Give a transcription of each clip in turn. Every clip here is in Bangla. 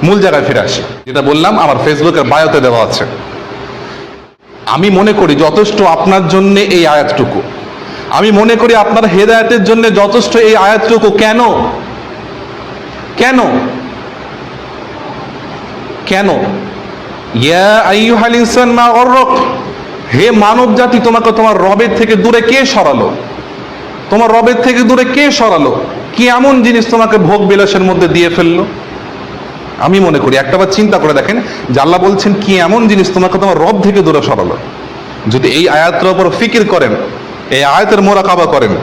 মূল জায়গায় ফিরে আসি। যেটা বললাম আমার ফেসবুকের বায়োতে দেওয়া আছে। আমি মনে করি যথেষ্ট আপনার জন্য এই আয়াতটুকু, আমি মনে করি আপনার হেদায়েতের জন্য যথেষ্ট এই আয়াতটুকু। কেন কেন কেন? ইয়া আইয়ুহাল ইনসান মা গররাক, হে মানব জাতি, তোমাকে তোমার রবের থেকে দূরে কে সরালো? তোমার রবের থেকে দূরে কে সরালো? কি এমন জিনিস তোমাকে ভোগ বিলাসের মধ্যে দিয়ে ফেললো? আমি মনে করি একটাবার চিন্তা করে দেখেন যে আল্লাহ বলছেন কি এমন জিনিস তোমাকে তোমার রব থেকে দূরে সরালো। যদি এই আয়াতের উপর ফিকির করেন, এই আয়াতের মোরাকাবা করেন,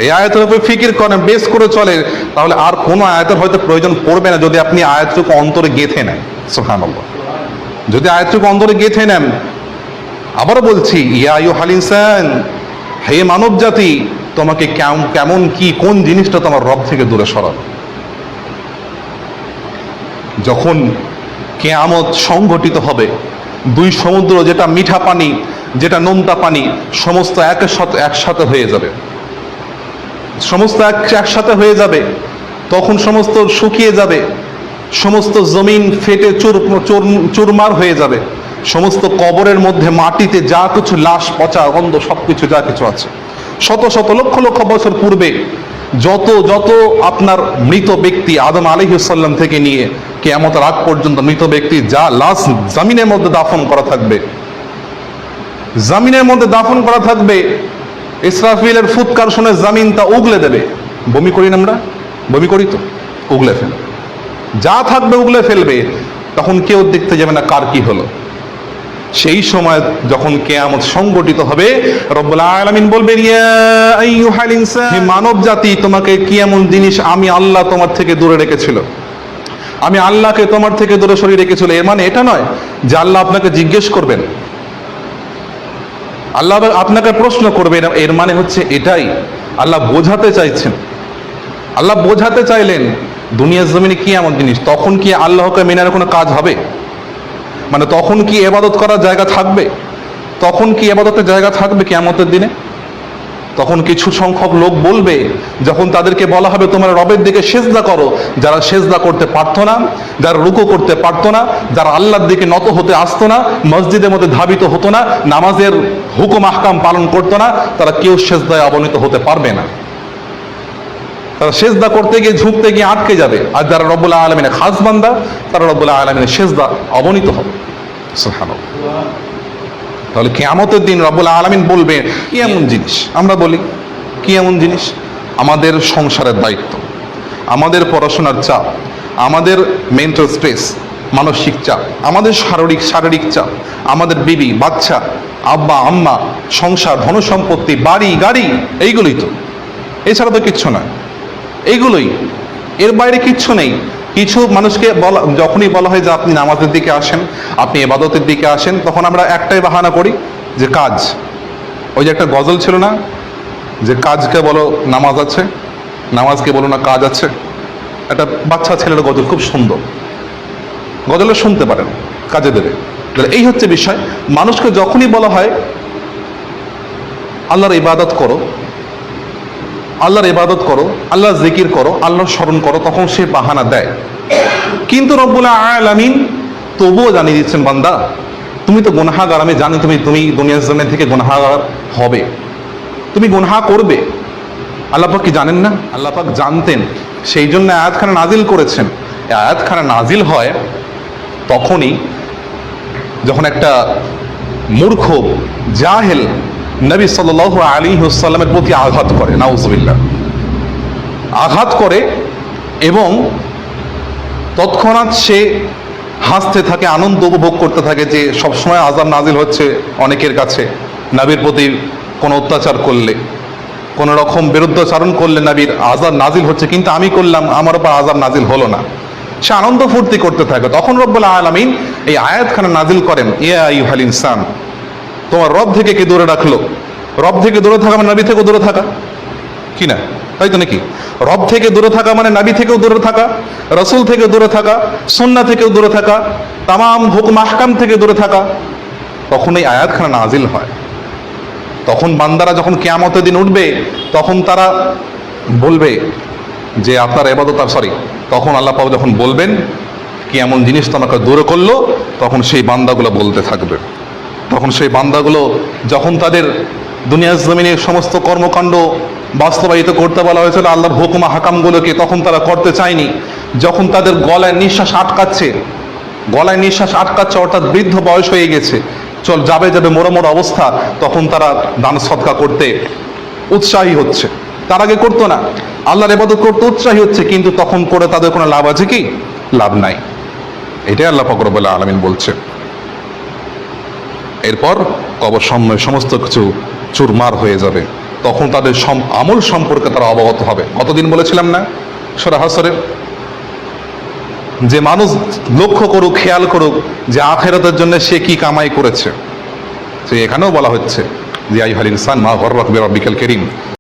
এই আয়াতের উপর ফিকির করেন, বেশ করে চলে, তাহলে আর কোনো আয়াতের হয়তো প্রয়োজন পড়বে না যদি আপনি আয়াতটুকু অন্তরে গেঁথে নেন। সুবহানাল্লাহ, যদি আয়াতটুকু অন্তরে গেঁথে নেন। আবারও বলছি, ইয়া আইয়ুহাল ইনসান, হে মানব জাতি, তোমাকে কেমন কি কোন জিনিসটা তোমার রব থেকে দূরে সরালো? যখন কিয়ামত সংঘটিত হবে, দুই সমুদ্র, যেটা মিঠা পানি যেটা নোনতা পানি, সমস্ত একসাথে হয়ে যাবে, সমস্ত একসাথে হয়ে যাবে। তখন সমস্ত শুকিয়ে যাবে, সমস্ত জমিন ফেটে চুরমার হয়ে যাবে, সমস্ত কবরের মধ্যে মাটিতে যা কিছু লাশ, পচা গন্ধ সবকিছু যা কিছু আছে, শত শত লক্ষ লক্ষ বছর পূর্বে যত আপনার মৃত ব্যক্তি আদম আলাইহিস সালাম থেকে নিয়ে কিয়ামতের আগ পর্যন্ত মৃত ব্যক্তি যা লাশ জমিনের মধ্যে দাফন করা থাকবে, জমিনের মধ্যে দাফন করা থাকবে, ইসরাফিলের ফুৎকার শুনে জমিন তা উগলে দেবে। বমি করি না আমরা? বমি করি তো, উগলে ফেলবে, যা থাকবে উগলে ফেলবে। তখন কেউ দেখতে যাবে না কার কি হলো। সেই সময় যখন কিয়ামত সংগঠিত হবে, রব্বুল আলামিন বলবেন, ইয়া আইয়ুহাল ইনসান, হে মানব জাতি, তোমাকে কি এমন জিনিস আমি আল্লাহ তোমার থেকে দূরে রেখেছিল? আমি আল্লাহকে তোমার থেকে দূরে সরিয়ে রেখেছিল। এর মানে এটা নয় যে আল্লাহ আপনাকে জিজ্ঞেস করবেন, আল্লাহ আপনাকে প্রশ্ন করবেন। এর মানে হচ্ছে এটাই, আল্লাহ বোঝাতে চাইছেন, আল্লাহ বোঝাতে চাইলেন দুনিয়ার জমিনে কি এমন জিনিস। তখন কি আল্লাহকে মেনার কোনো কাজ হবে? মানে তখন কি ইবাদত করার জায়গা থাকবে? তখন কি ইবাদতের জায়গা থাকবে কিয়ামতের দিনে? তখন কিছু সংখ্যক লোক বলবে, যখন তাদেরকে বলা হবে তোমরা রবের দিকে সেজদা করো, যারা সেজদা করতে পারতো না, যারা রুকু করতে পারতো না, যারা আল্লাহর দিকে নত হতে আসতো না, মসজিদের মধ্যে ধাবিত হতো না, নামাজের হুকুম আহকাম পালন করতো না, তারা কেউ সেজদায় অবনীত হতে পারবে না। তারা সেজদা করতে গিয়ে ঝুঁকতে গিয়ে আটকে যাবে। আর যারা রব্বুল আলামিনের খাস বান্দা, তারা রব্বুল আলামিনের সেজদা অবনীত হবে। সুবহানাল্লাহ। তাহলে কিয়ামতের দিন রব্বুল আলামিন বলবে কি এমন জিনিস? আমরা বলি কি এমন জিনিস? আমাদের সংসারের দায়িত্ব, আমাদের পড়াশোনার চাপ, আমাদের মেন্টাল স্ট্রেস, মানসিক চাপ, আমাদের শারীরিক চাপ, আমাদের বিবি বাচ্চা, আব্বা আম্মা, সংসার, ধনসম্পত্তি, বাড়ি গাড়ি, এইগুলোই তো, এছাড়া তো কিচ্ছু নয়। এইগুলোই, এর বাইরে কিচ্ছু নেই। কিছু মানুষকে বলা, যখনই বলা হয় যে আপনি নামাজের দিকে আসেন, আপনি ইবাদতের দিকে আসেন, তখন আমরা একটাই বাহানা করি যে কাজ। ওই যে একটা গজল ছিল না, যে কাজকে বলো নামাজ আছে, নামাজকে বলো না কাজ আছে। একটা বাচ্চা ছেলের গজল, খুব সুন্দর গজলে, শুনতে পারেন, কাজে দেবে। এই হচ্ছে বিষয়। মানুষকে যখনই বলা হয় আল্লাহর ইবাদত করো, আল্লাহর ইবাদত করো, আল্লাহর জিকির করো, আল্লাহর স্মরণ করো, তখন সে বাহানা দেয়। কিন্তু রব্বুল আলামিন তবুও জানিয়ে দিচ্ছেন, বান্দা তুমি তো গুনাহগার, আমি জানি তুমি দুনিয়ার জমিন থেকে গুনাহগার হবে, তুমি গুনাহ করবে। আল্লাহ পাক কি জানেন না? আল্লাহ পাক জানতেন, সেই জন্য আয়াতখানা নাজিল করেছেন। আয়াতখানা নাজিল হয় তখনই যখন একটা মূর্খ জাহেল নবী সাল্লাল্লাহু আলাইহি ওয়াসাল্লামের প্রতি আঘাত করে, নাউজুবিল্লাহ, আঘাত করে, এবং তৎক্ষণাৎ সে হাসতে থাকে, আনন্দ উপভোগ করতে থাকে যে সবসময় আযাব নাজিল হচ্ছে অনেকের কাছে। নবীর প্রতি কোনো অত্যাচার করলে, কোনো রকম বিরুদ্ধাচরণ করলে নবীর আযাব নাজিল হচ্ছে, কিন্তু আমি করলাম, আমার উপর আযাব নাজিল হলো না। সে আনন্দ ফুর্তি করতে থাকে। তখন রব্বুল আলামিন এই আয়াতখানা নাজিল করেন, ইয়া আইয়ুহাল ইনসান, তোমার রব থেকে কে দূরে রাখলো? রব থেকে দূরে থাকা মানে নবী থেকেও দূরে থাকা, কি না? তাই তো নাকি? রব থেকে দূরে থাকা মানে নবী থেকেও দূরে থাকা, রাসূল থেকে দূরে থাকা, সুন্নাহ থেকেও দূরে থাকা, তামাম হুকুম আহকাম থেকে দূরে থাকা। তখন এই আয়াতখানা নাজিল হয়। তখন বান্দারা যখন কিয়ামতের দিন উঠবে, তখন তারা বলবে যে আপনার ইবাদত, তখন আল্লাহ পাক যখন বলবেন কি এমন জিনিস তোমাকে দূরে করলো, তখন সেই বান্দাগুলো বলতে থাকবে। তখন সেই বান্দাগুলো যখন তাদের দুনিয়ার জমিনের সমস্ত কর্মকাণ্ড বাস্তবায়িত করতে বলা হয়েছিল আল্লাহর হুকুম হাকামগুলোকে, তখন তারা করতে চায়নি। যখন তাদের গলায় নিঃশ্বাস আটকাচ্ছে অর্থাৎ বৃদ্ধ বয়স হয়ে গেছে, যাবে মোড়ো মোড়ো অবস্থা, তখন তারা দান সদকা করতে উৎসাহী হচ্ছে। তার আগে করতো না, আল্লাহর ইবাদত করতে উৎসাহী হচ্ছে, কিন্তু তখন করে তাদের কোনো লাভ আছে কি? লাভ নাই। এটাই আল্লাহ পাক রব্বুল আলামিন বলছে। এরপর কবর সমস্ত কিছু চুরমার হয়ে যাবে, তখন তাদের আমল সম্পর্কে তারা অবগত হবে। কতদিন বলেছিলাম না সূরা হাসরে, যে মানুষ লক্ষ্য করুক, খেয়াল করুক যে আখিরাতের জন্য সে কি কামাই করেছে। তো এখানেও বলা হচ্ছে যে আইয়ুহাল ইনসান মা গররাকা বিরাব্বিকাল কারীম,